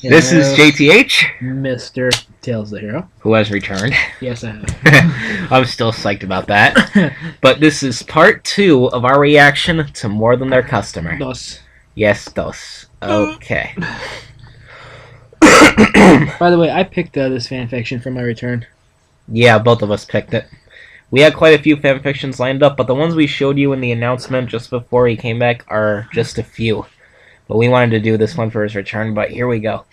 This is JTH, Mr. Tails the Hero. who has returned. Yes, I have. I'm still psyched about that. But this is part 2 of our reaction to More Than Their Customer. Dos. Yes, dos. Okay. By the way, I picked this fanfiction for my return. Yeah, both of us picked it. We had quite a few fanfictions lined up, but the ones we showed you in the announcement just before he came back are just a few. But we wanted to do this one for his return, but here we go.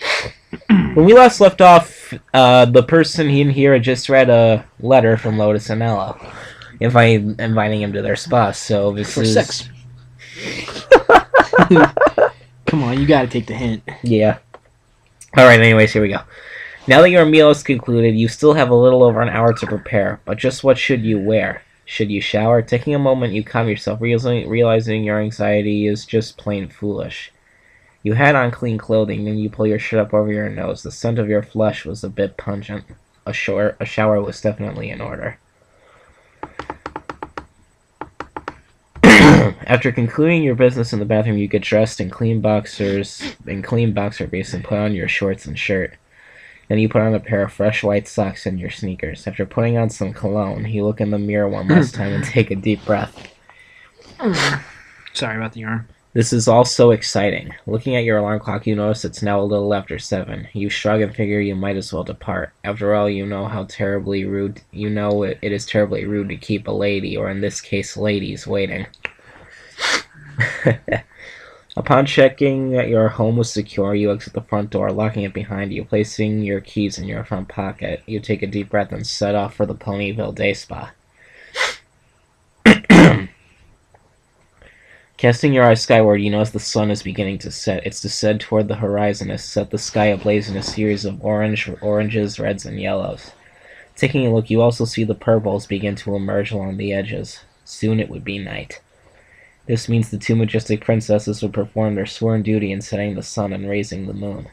When we last left off, the person in here had just read a letter from Lotus and Ella, inviting him to their spa. So this For is sex. Come on, you gotta take the hint. Yeah. All right. Anyways, here we go. Now that your meal is concluded, you still have a little over an hour to prepare. But just what should you wear? Should you shower? Taking a moment, you calm yourself, realizing your anxiety is just plain foolish. You had on clean clothing, then you pull your shirt up over your nose. The scent of your flesh was a bit pungent. A shower was definitely in order. After concluding your business in the bathroom, you get dressed in clean boxer briefs and put on your shorts and shirt. Then you put on a pair of fresh white socks and your sneakers. After putting on some cologne, you look in the mirror one last time and take a deep breath. Sorry about the yarn. This is all so exciting. Looking at your alarm clock, you notice it's now a little after 7. You shrug and figure you might as well depart. After all, you know how terribly rude. You know it is terribly rude to keep a lady, or in this case, ladies, waiting. Upon checking that your home was secure, you exit the front door, locking it behind you. Placing your keys in your front pocket, you take a deep breath and set off for the Ponyville Day Spa. Casting your eyes skyward, you notice the sun is beginning to set. Its descent toward the horizon has set the sky ablaze in a series of oranges, reds, and yellows. Taking a look, you also see the purples begin to emerge along the edges. Soon it would be night. This means the two majestic princesses would perform their sworn duty in setting the sun and raising the moon.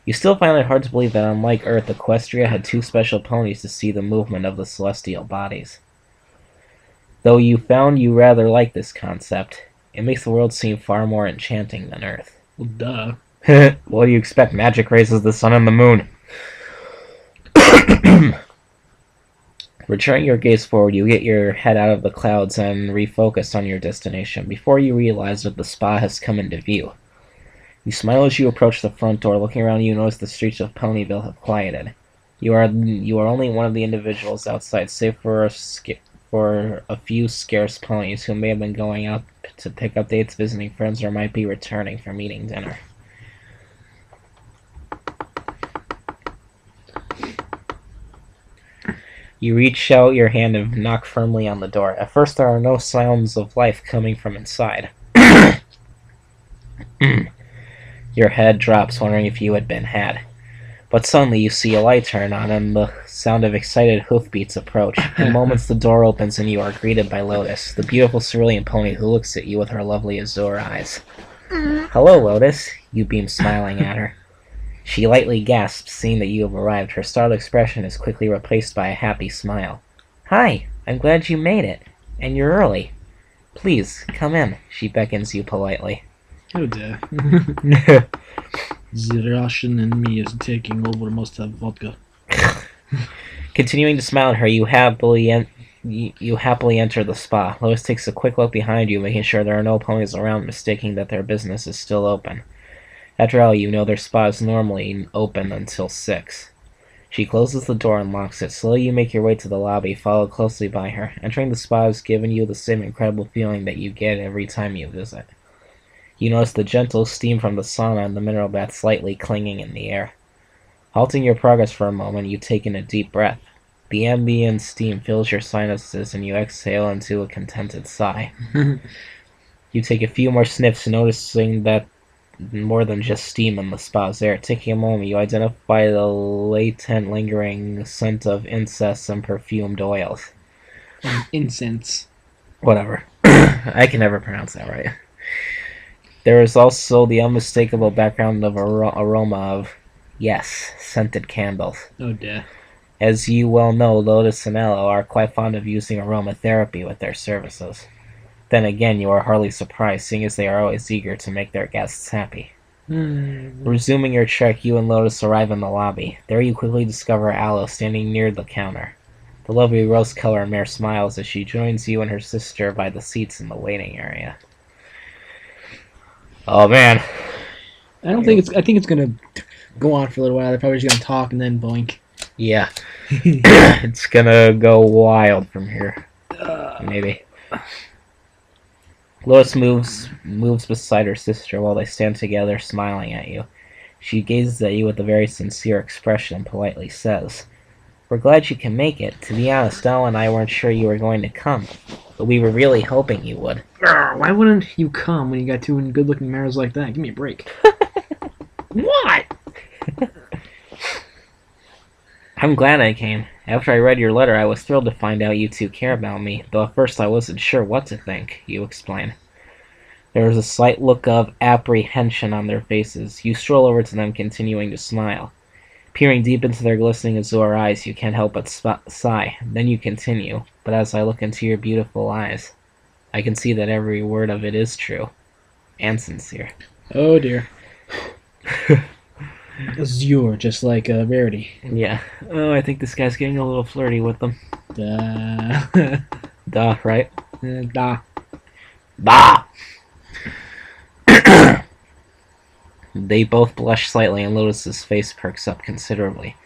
You still find it hard to believe that unlike Earth, Equestria had 2 special ponies to see the movement of the celestial bodies. Though you found you rather like this concept, it makes the world seem far more enchanting than Earth. Well, duh. What do you expect? Magic raises the sun and the moon. Returning your gaze forward, you get your head out of the clouds and refocus on your destination before you realize that the spa has come into view. You smile as you approach the front door. Looking around, you notice the streets of Ponyville have quieted. You are only one of the individuals outside, save for a few scarce ponies who may have been going out to pick up dates, visiting friends, or might be returning from eating dinner. You reach out your hand and knock firmly on the door. At first, there are no sounds of life coming from inside. Your head drops, wondering if you had been had. But suddenly you see a light turn on and the sound of excited hoofbeats approach. In moments the door opens and you are greeted by Lotus, the beautiful cerulean pony who looks at you with her lovely azure eyes. Hello, Lotus. You beam, smiling at her. She lightly gasps, seeing that you have arrived. Her startled expression is quickly replaced by a happy smile. Hi, I'm glad you made it. And you're early. Please, come in. She beckons you politely. Oh, dear. The Russian in me is taking over most of vodka. Continuing to smile at her, you happily enter the spa. Lotus takes a quick look behind you, making sure there are no ponies around, mistaking that their business is still open. After all, you know their spa is normally open until 6. She closes the door and locks it. Slowly you make your way to the lobby, followed closely by her. Entering the spa has given you the same incredible feeling that you get every time you visit. You notice the gentle steam from the sauna and the mineral bath slightly clinging in the air. Halting your progress for a moment, you take in a deep breath. The ambient steam fills your sinuses and you exhale into a contented sigh. You take a few more sniffs, noticing that more than just steam in the spa's air. Taking a moment, you identify the latent, lingering scent of incense and perfumed oils. Incense. Whatever. I can never pronounce that right. There is also the unmistakable background of aroma of, yes, scented candles. Oh, dear. As you well know, Lotus and Ella are quite fond of using aromatherapy with their services. Then again, you are hardly surprised, seeing as they are always eager to make their guests happy. Resuming your trek, you and Lotus arrive in the lobby. There you quickly discover Aloe standing near the counter. The lovely rose-colored mare smiles as she joins you and her sister by the seats in the waiting area. Oh man. I think it's gonna go on for a little while. They're probably just gonna talk and then boink. Yeah. It's gonna go wild from here. Maybe. Lois moves beside her sister while they stand together, smiling at you. She gazes at you with a very sincere expression and politely says, "We're glad you can make it. To be honest, Elle and I weren't sure you were going to come, but we were really hoping you would." Why wouldn't you come when you got two good-looking mares like that? Give me a break. What? I'm glad I came. After I read your letter, I was thrilled to find out you two care about me, though at first I wasn't sure what to think, you explain. There was a slight look of apprehension on their faces. You stroll over to them, continuing to smile. Peering deep into their glistening azure eyes, you can't help but sigh. Then you continue, but as I look into your beautiful eyes, I can see that every word of it is true. And sincere. Oh dear. Azure, just like Rarity. Yeah. Oh, I think this guy's getting a little flirty with them. Duh. Duh, right? Da. Bah! They both blush slightly, and Lotus's face perks up considerably.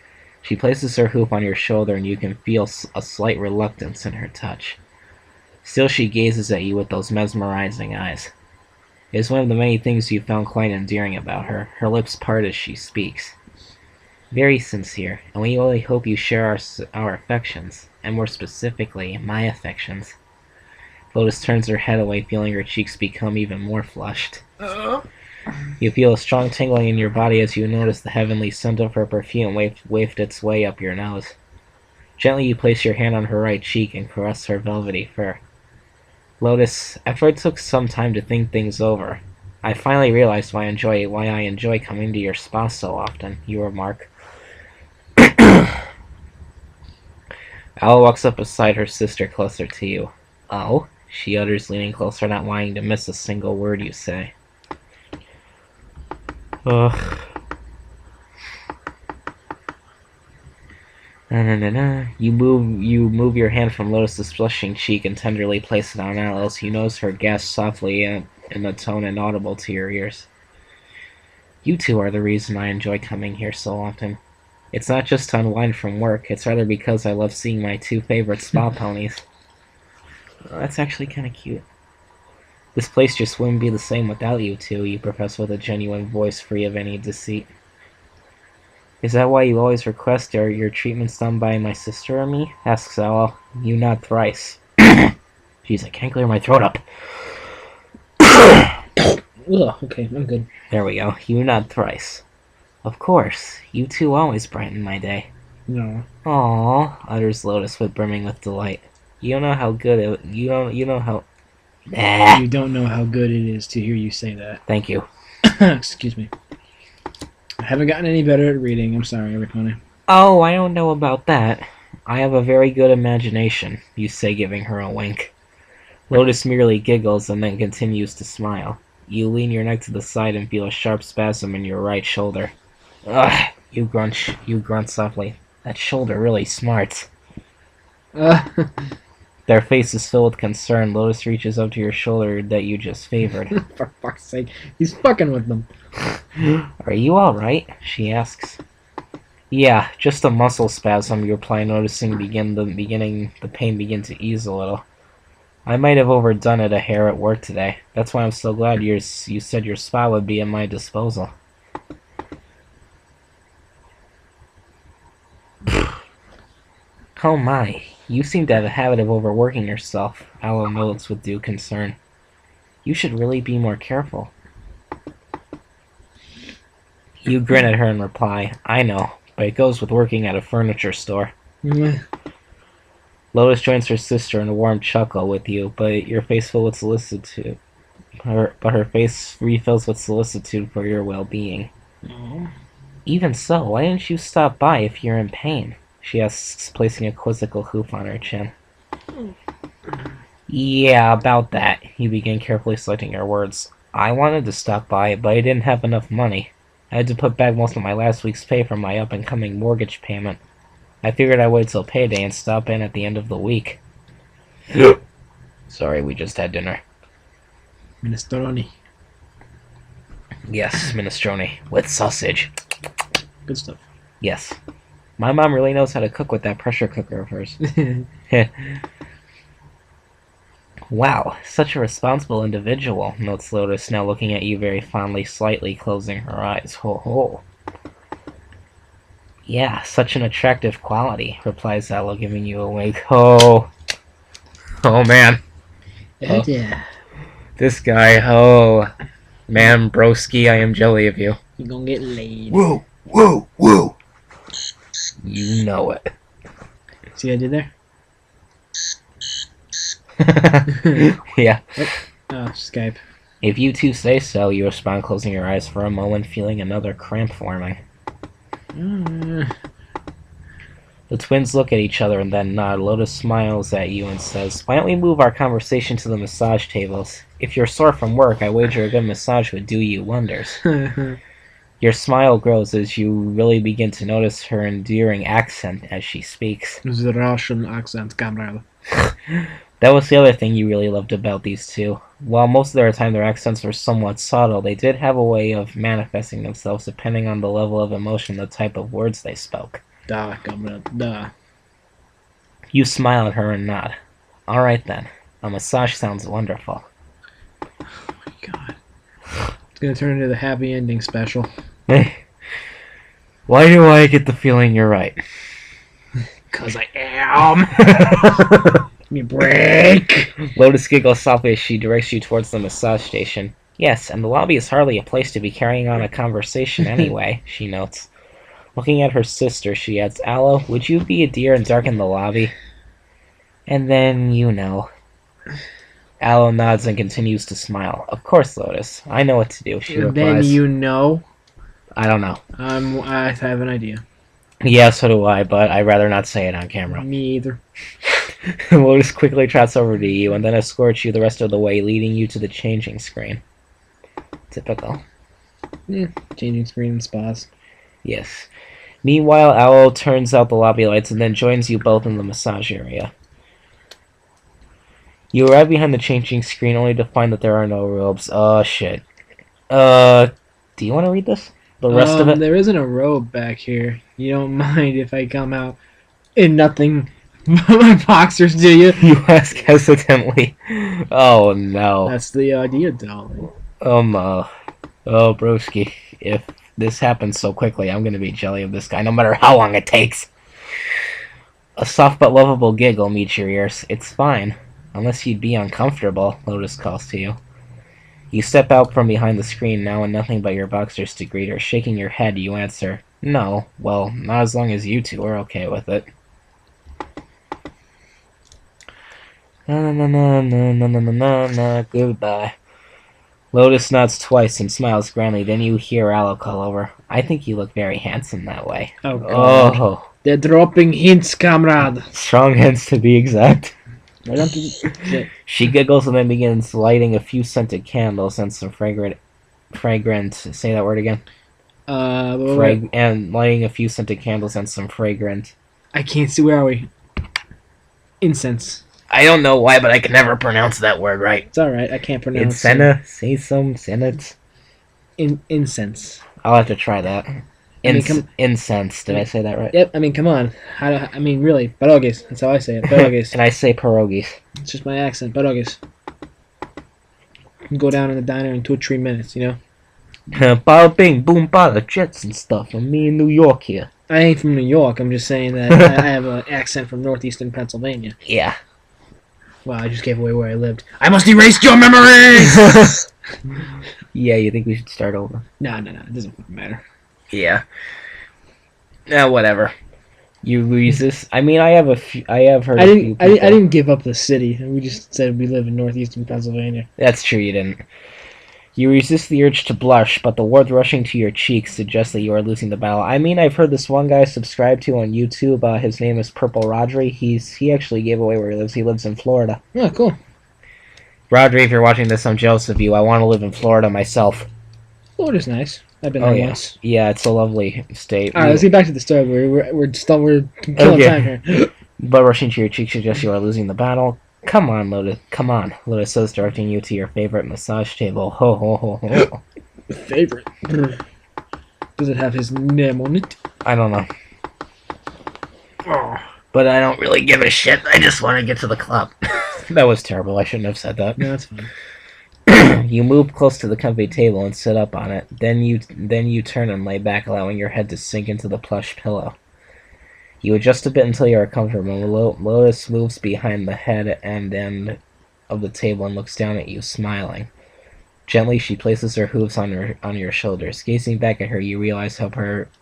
She places her hoop on your shoulder, and you can feel a slight reluctance in her touch. Still, she gazes at you with those mesmerizing eyes. It is one of the many things you found quite endearing about her. Her lips part as she speaks. Very sincere, and we only hope you share our affections, and more specifically, my affections. Lotus turns her head away, feeling her cheeks become even more flushed. You feel a strong tingling in your body as you notice the heavenly scent of her perfume waft its way up your nose. Gently you place your hand on her right cheek and caress her velvety fur. Lotus, after I took some time to think things over, I finally realized why I enjoy coming to your spa so often, you remark. Al walks up beside her sister closer to you. Oh? She utters, leaning closer, not wanting to miss a single word you say. Ugh. You move your hand from Lotus's blushing cheek and tenderly place it on Alice. You notice her gasp softly in a tone inaudible to your ears. You two are the reason I enjoy coming here so often. It's not just to unwind from work, it's rather because I love seeing my two favorite spa ponies. Oh, that's actually kind of cute. This place just wouldn't be the same without you two, you profess with a genuine voice free of any deceit. Is that why you always request your treatments done by my sister or me? Asks Aloe. You nod thrice. Jeez, I can't clear my throat up. Ugh, okay, I'm good. There we go. You nod thrice. Of course. You two always brighten my day. No. Aww, utters Lotus brimming with delight. You don't know how good it... You know how... Nah. You don't know how good it is to hear you say that. Thank you. Excuse me. I haven't gotten any better at reading. I'm sorry, Riccone. Oh, I don't know about that. I have a very good imagination, you say, giving her a wink. Lotus merely giggles and then continues to smile. You lean your neck to the side and feel a sharp spasm in your right shoulder. Ugh, you grunt softly. That shoulder really smarts. Their faces fill with concern. Lotus reaches up to your shoulder that you just favored. For fuck's sake, he's fucking with them. Are you alright? She asks. Yeah, just a muscle spasm, you reply, noticing the pain begin to ease a little. I might have overdone it a hair at work today. That's why I'm so glad you said your spa would be at my disposal. Oh my, you seem to have a habit of overworking yourself, Aloe notes with due concern. You should really be more careful. You grin at her and reply, I know, but it goes with working at a furniture store. Lotus joins her sister in a warm chuckle with you, but your face fills with solicitude. Her face refills with solicitude for your well-being. Even so, why didn't you stop by if you're in pain? She asks, placing a quizzical hoof on her chin. Yeah, about that. You begin carefully selecting your words. I wanted to stop by, but I didn't have enough money. I had to put back most of my last week's pay from my up-and-coming mortgage payment. I figured I'd wait till payday and stop in at the end of the week. Sorry, we just had dinner. Minestrone. Yes, minestrone. With sausage. Good stuff. Yes. My mom really knows how to cook with that pressure cooker of hers. Wow, such a responsible individual, notes Lotus, now looking at you very fondly, slightly closing her eyes. Ho ho. Yeah, such an attractive quality, replies Aloe, giving you a wink. Oh. Oh, man. Yeah, Oh. yeah. This guy, oh. Man, broski, I am jelly of you. You gonna get laid. Woo, woo, woo. You know it. See what I did there? Yeah. Oh, Skype. If you two say so, you respond, closing your eyes for a moment, feeling another cramp forming. The twins look at each other and then nod. Lotus smiles at you and says, "Why don't we move our conversation to the massage tables? If you're sore from work, I wager a good massage would do you wonders." Your smile grows as you really begin to notice her endearing accent as she speaks. The Russian accent, comrade. That was the other thing you really loved about these two. While most of their time their accents were somewhat subtle, they did have a way of manifesting themselves depending on the level of emotion and the type of words they spoke. Da, comrade, da. You smile at her and nod. Alright then. A massage sounds wonderful. Oh my god. It's gonna turn into the happy ending special. Why do I get the feeling you're right? 'Cause I am. Give me a break. Lotus giggles softly as she directs you towards the massage station. Yes, and the lobby is hardly a place to be carrying on a conversation anyway, she notes. Looking at her sister, she adds, Aloe, would you be a dear and darken the lobby? And then, you know. Aloe nods and continues to smile. Of course, Lotus. I know what to do, she And replies. then you know. I don't know. I have an idea. Yeah, so do I, but I'd rather not say it on camera. Me either. Lotus quickly trots over to you and then escorts you the rest of the way, leading you to the changing screen. Typical. Yeah, changing screen and spas. Yes. Meanwhile, Aloe turns out the lobby lights and then joins you both in the massage area. You arrive behind the changing screen only to find that there are no robes. Oh, shit. Do you want to read this? The rest of it? There isn't a robe back here. You don't mind if I come out in nothing but my boxers, do you? You ask hesitantly. Oh, no. That's the idea, darling. Oh, broski. If this happens so quickly, I'm gonna be jelly of this guy, no matter how long it takes. A soft but lovable giggle meets your ears. It's fine. Unless you'd be uncomfortable, Lotus calls to you. You step out from behind the screen now in nothing but your boxers to greet her. Shaking your head, you answer, no. Well, not as long as you two are okay with it. Na, goodbye. Lotus nods twice and smiles grandly. Then you hear Aloe call over. I think you look very handsome that way. Oh, God. Oh, They're dropping hints, comrade. strong hints to be exact. Right on to the... She giggles and then begins lighting a few scented candles and some fragrant. Say that word again. And lighting a few scented candles and some fragrant. I can't see. Where are we? Incense. I don't know why, but I can never pronounce that word right. It's all right. I can't pronounce. Incenna, sesame, senate. Incense. I'll have to try that. I mean, Incense. Did I say that right? Yep. I mean, come on. Really, pierogies. That's how I say it. Pierogies. And I say pierogies. It's just my accent. Pierogies. Go down in the diner in 2 or 3 minutes. You know. Bada bing, boom, bada, jets and stuff. And me in New York here. I ain't from New York. I'm just saying that I have an accent from northeastern Pennsylvania. Yeah. Wow, I just gave away where I lived. I must erase your memories! Yeah, you think we should start over? No. It doesn't fucking matter. Yeah. Whatever. You resist. I mean, I have heard. I didn't give up the city. We just said we live in northeastern Pennsylvania. That's true. You didn't. You resist the urge to blush, but the words rushing to your cheeks suggest that you are losing the battle. I mean, I've heard this one guy subscribe to on YouTube. His name is Purple Rodri. He actually gave away where he lives. He lives in Florida. Oh, cool. Rodri, if you're watching this, I'm jealous of you. I want to live in Florida myself. Florida's nice. I've been Oh there yeah, once. yeah, it's a lovely state. All right, let's get back to the story. We're killing Okay. time here. But rushing to your cheek suggests you are losing the battle. Come on, Lotus. Come on, Lotus says, directing you to your favorite massage table. Ho ho ho ho. Favorite. Does it have his name on it? I don't know, Oh, but I don't really give a shit. I just want to get to the club. That was terrible. I shouldn't have said that. no, that's fine. You move close to the comfy table and sit up on it. Then you turn and lay back, allowing your head to sink into the plush pillow. You adjust a bit until you are comfortable. Lotus moves behind the head and end of the table and looks down at you, smiling. Gently, she places her hooves on your shoulders. Gazing back at her, you realize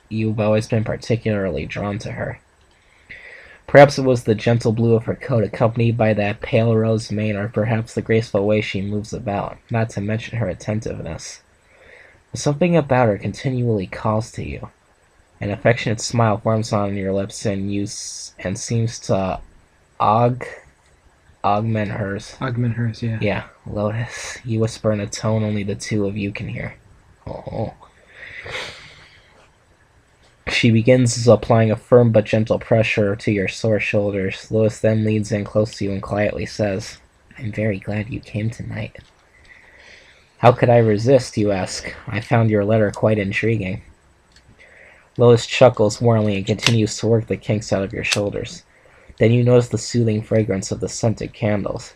you've always been particularly drawn to her. Perhaps it was the gentle blue of her coat, accompanied by that pale rose mane, or perhaps the graceful way she moves about, not to mention her attentiveness. But something about her continually calls to you. An affectionate smile forms on your lips and seems to augment hers. Augment hers, yeah. Yeah, Lotus, you whisper in a tone only the two of you can hear. Oh. She begins applying a firm but gentle pressure to your sore shoulders. Lotus then leans in close to you and quietly says, I'm very glad you came tonight. How could I resist, you ask? I found your letter quite intriguing. Lotus chuckles warmly and continues to work the kinks out of your shoulders. Then you notice the soothing fragrance of the scented candles.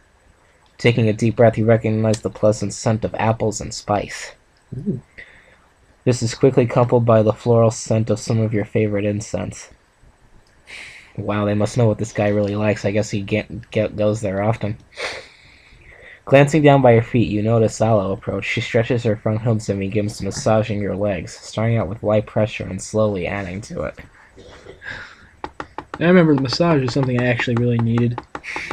Taking a deep breath, you recognize the pleasant scent of apples and spice. Ooh. This is quickly coupled by the floral scent of some of your favorite incense. Wow, they must know what this guy really likes. I guess he goes there often. Glancing down by your feet, you notice Aloe approach. She stretches her front hooves and begins massaging your legs, starting out with light pressure and slowly adding to it. I remember the massage is something I actually really needed,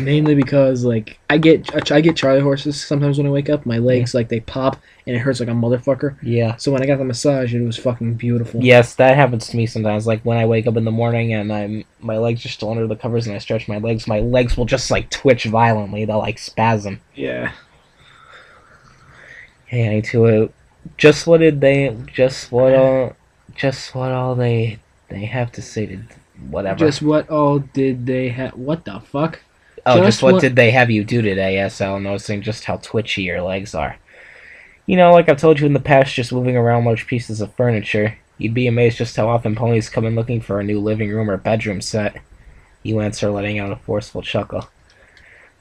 mainly because like I get Charlie horses sometimes when I wake up. My legs like they pop and it hurts like a motherfucker. Yeah. So when I got the massage, it was fucking beautiful. Yes, that happens to me sometimes. Like when I wake up in the morning and my legs are still under the covers and I stretch my legs will just like twitch violently. They'll like spasm. Yeah. Hey, I need to. Just what all they have to say to whatever. Just what all did they have? What the fuck? Oh, just what what- did they have you do today, SL? Noticing just how twitchy your legs are. You know, like I've told you in the past, just moving around large pieces of furniture. You'd be amazed just how often ponies come in looking for a new living room or bedroom set. You answer, letting out a forceful chuckle.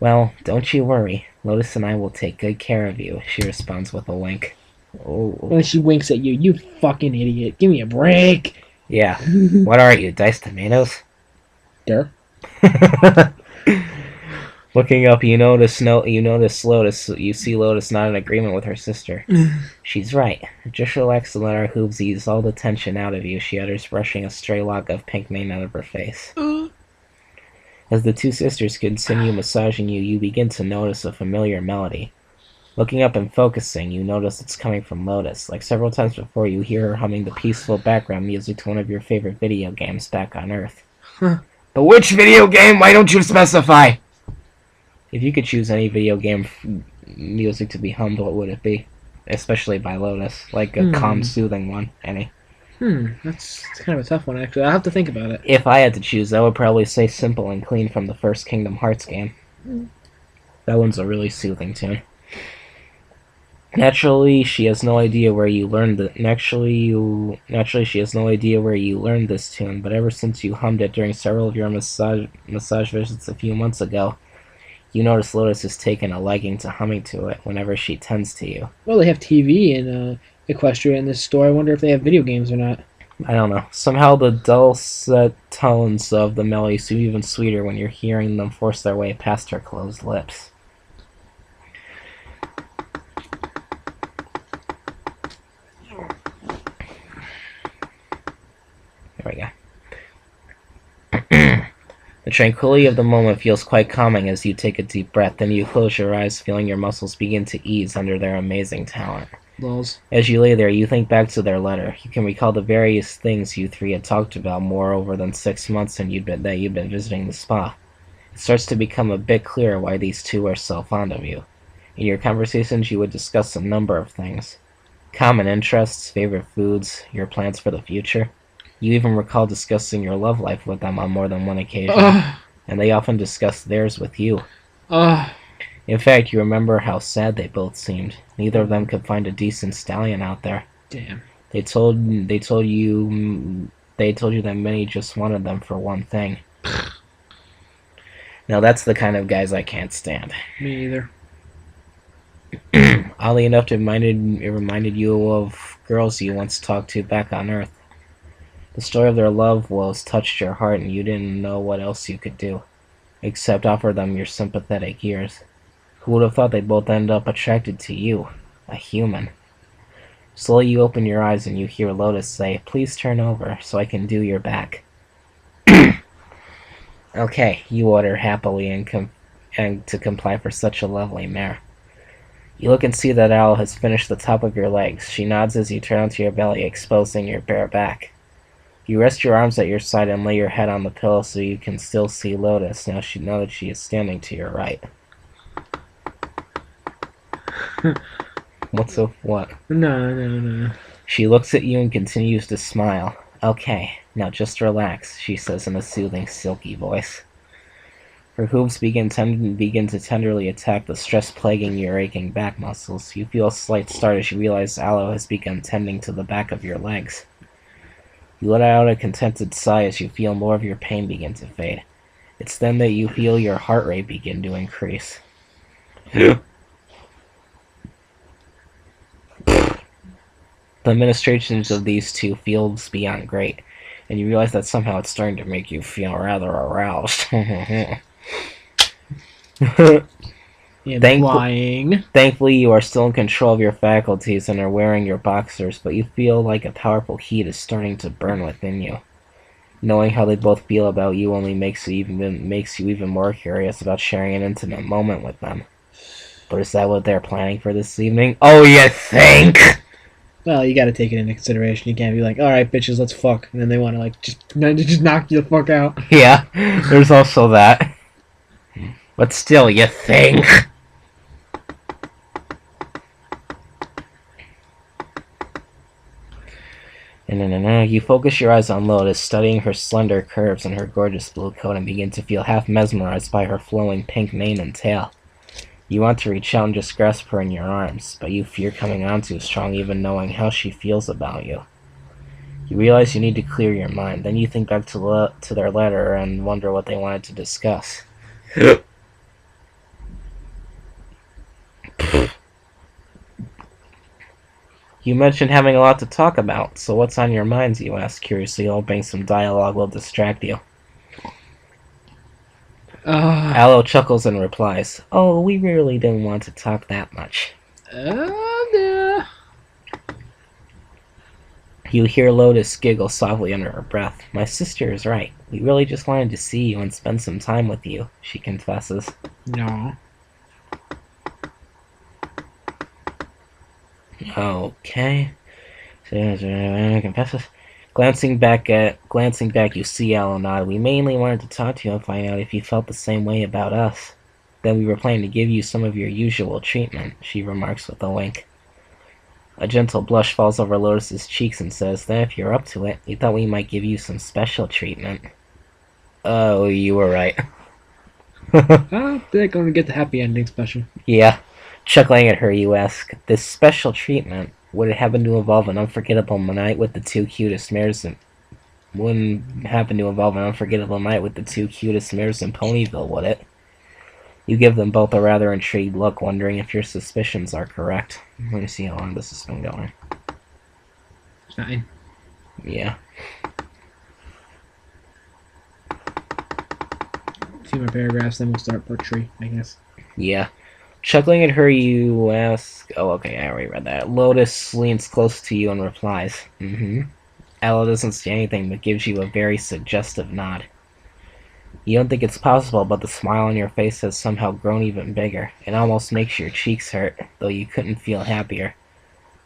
Well, don't you worry. Lotus and I will take good care of you, she responds with a wink. Oh. When she winks at you, you fucking idiot. Give me a break. Yeah. What are you, diced tomatoes? There. Looking up, you see Lotus not in agreement with her sister. She's right. Just relax and let our hooves ease all the tension out of you, she utters, brushing a stray lock of pink mane out of her face. As the two sisters continue massaging you, you begin to notice a familiar melody. Looking up and focusing, you notice it's coming from Lotus. Like several times before, you hear her humming the peaceful background music to one of your favorite video games back on Earth. Huh. But which video game? Why don't you specify? If you could choose any video game music to be hummed, what would it be? Especially by Lotus. Like a calm, soothing one. Any. That's kind of a tough one, actually. I'll have to think about it. If I had to choose, I would probably say Simple and Clean from the first Kingdom Hearts game. That one's a really soothing tune. Naturally, she has no idea where you learned it. Naturally, she has no idea where you learned this tune, but ever since you hummed it during several of your massage visits a few months ago, you notice Lotus has taken a liking to humming to it whenever she tends to you. Well, they have TV in Equestria in this store. I wonder if they have video games or not. I don't know. Somehow the dulcet tones of the melody seem even sweeter when you're hearing them force their way past her closed lips. There we go. The tranquility of the moment feels quite calming as you take a deep breath. Then you close your eyes, feeling your muscles begin to ease under their amazing talent. Lols. As you lay there, you think back to their letter. You can recall the various things you three had talked about more over than 6 months that you'd been visiting the spa. It starts to become a bit clearer why these two are so fond of you. In your conversations, you would discuss a number of things: common interests, favorite foods, your plans for the future. You even recall discussing your love life with them on more than one occasion, Ugh. and they often discussed theirs with you. Ugh. In fact, you remember how sad they both seemed. Neither of them could find a decent stallion out there. Damn. They told you that many just wanted them for one thing. Now that's the kind of guys I can't stand. Me either. Oddly enough, it reminded you of girls you once talked to back on Earth. The story of their love woes touched your heart, and you didn't know what else you could do, except offer them your sympathetic ears. Who would have thought they'd both end up attracted to you, a human? Slowly you open your eyes and you hear Lotus say, "Please turn over, so I can do your back." "Okay," you order happily and to comply for such a lovely mare. You look and see that Al has finished the top of your legs. She nods as you turn onto your belly, exposing your bare back. You rest your arms at your side and lay your head on the pillow so you can still see Lotus, now that she is standing to your right. What? No. She looks at you and continues to smile. "Okay, now just relax," she says in a soothing, silky voice. Her hooves begin to tenderly attack the stress plaguing your aching back muscles. You feel a slight start as you realize Aloe has begun tending to the back of your legs. You let out a contented sigh as you feel more of your pain begin to fade. It's then that you feel your heart rate begin to increase. The administrations of these two feels beyond great, and you realize that somehow it's starting to make you feel rather aroused. Implying. Thankfully, you are still in control of your faculties and are wearing your boxers, but you feel like a powerful heat is starting to burn within you. Knowing how they both feel about you only makes you even more curious about sharing an intimate moment with them. But is that what they're planning for this evening? Oh, you think? Well, you gotta take it into consideration. You can't be like, "Alright, bitches, let's fuck," and then they wanna, like, just knock you the fuck out. Yeah, there's also that. But still, you think? No. You focus your eyes on Lotus, studying her slender curves and her gorgeous blue coat, and begin to feel half mesmerized by her flowing pink mane and tail. You want to reach out and just grasp her in your arms, but you fear coming on too strong, even knowing how she feels about you. You realize you need to clear your mind. Then you think back to their letter and wonder what they wanted to discuss. You mentioned having a lot to talk about, so what's on your minds, you ask curiously, hoping some dialogue will distract you. Aloe chuckles and replies, "Oh, we really didn't want to talk that much." Yeah. You hear Lotus giggle softly under her breath. "My sister is right. We really just wanted to see you and spend some time with you," she confesses. No. Okay. Confesses. Glancing back, you see Aloe nod. "We mainly wanted to talk to you and find out if you felt the same way about us. Then we were planning to give you some of your usual treatment," she remarks with a wink. A gentle blush falls over Lotus's cheeks and says, "Then if you're up to it, we thought we might give you some special treatment." Oh, you were right. They're going to get the happy ending special. Yeah. Chuckling at her, you ask, "This special treatment, would it happen to involve an unforgettable night with the two cutest mares in... Wouldn't happen to involve an unforgettable night with the two cutest mares in Ponyville, would it?" You give them both a rather intrigued look, wondering if your suspicions are correct. Let me see how long this has been going. 9. Yeah. Few more paragraphs, then we'll start part 3, I guess. Yeah. Chuckling at her, you ask... Oh, okay, I already read that. Lotus leans close to you and replies, Aloe doesn't say anything, but gives you a very suggestive nod. You don't think it's possible, but the smile on your face has somehow grown even bigger. It almost makes your cheeks hurt, though you couldn't feel happier.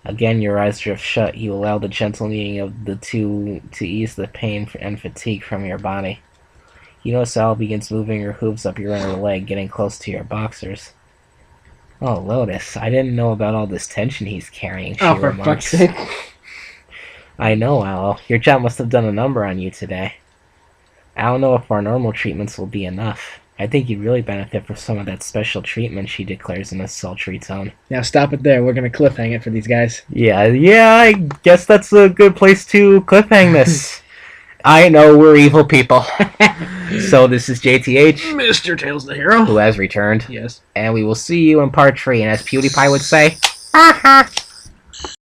Again, your eyes drift shut. You allow the gentle kneading of the two to ease the pain and fatigue from your body. You notice Aloe begins moving her hooves up your inner leg, getting close to your boxers. Oh, Lotus, I didn't know about all this tension he's carrying, she Oh, for remarks. fuck's sake. I know, Owl. Your job must have done a number on you today. I don't know if our normal treatments will be enough. I think you'd really benefit from some of that special treatment, she declares in a sultry tone. Now stop it there. We're gonna cliffhang it for these guys. Yeah, I guess that's a good place to cliffhang this. I know we're evil people. So this is JTH, Mr. Tails the hero. who has returned, Yes. and we will see you in part 3, and as PewDiePie would say, ha ha!